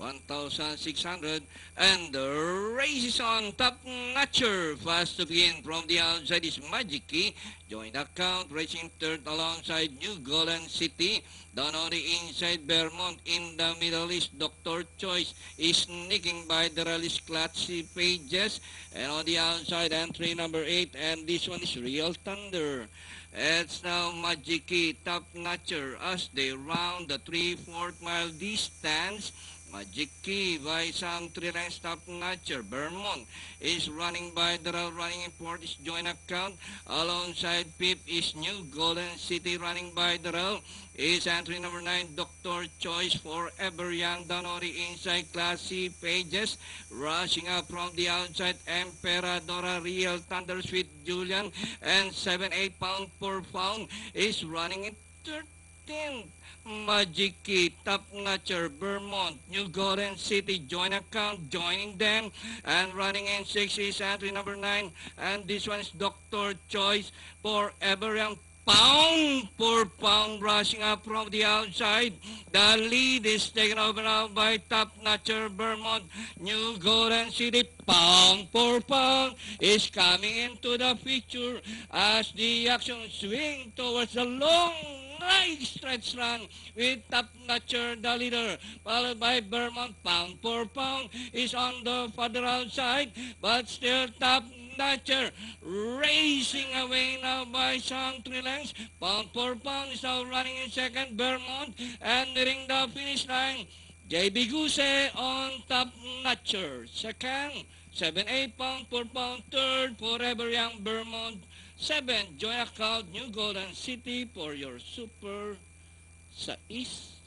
1,600. And the race is on. Top Notcher. Fast to begin. From the outside is Magic Key. Joint account. Racing third alongside New Golden City. Down on the inside, Vermont. In the middle is Dr. Choice. Is sneaking by the rally's Classy Pages. And on the outside, entry number 8. And this one is Real Thunder. It's now Magic Key, Top Notcher as they round the 3/4 mile distance. Magic Key by some 3 lengths. Top Notcher. Vermont is running by the rail. Running in fourth is Joint Account. Alongside fifth is New Golden City. Running by the rail is entry number 9, Dr. Choice. Forever Young. Down on the inside, Classy Pages. Rushing up from the outside, Emperadora. Real Thunder, Sweet Julian. And 7-8 pound per pound is running in 13th. Magic Key, Top Notcher, Vermont, New Golden City, Joint Account, joining them, and running in 6 is entry number 9, and this one is Dr. Choice. Forever Young, pound for pound, rushing up from the outside. The lead is taken over now by Top Notcher, Vermont, New Golden City. Pound for pound is coming into the picture as the action swing towards the long right stretch run with Top Notcher the leader, followed by Vermont. Pound for pound is on the further outside, but still Top Notcher racing away now by some 3 lengths. Pound for pound is now running in second. Vermont and nearing the finish line. JB Guse on Top Notcher. Second, 7-8 pound for pound. Third, Forever Young, Vermont. 7, Joint Account, New Golden City for your Super sa East.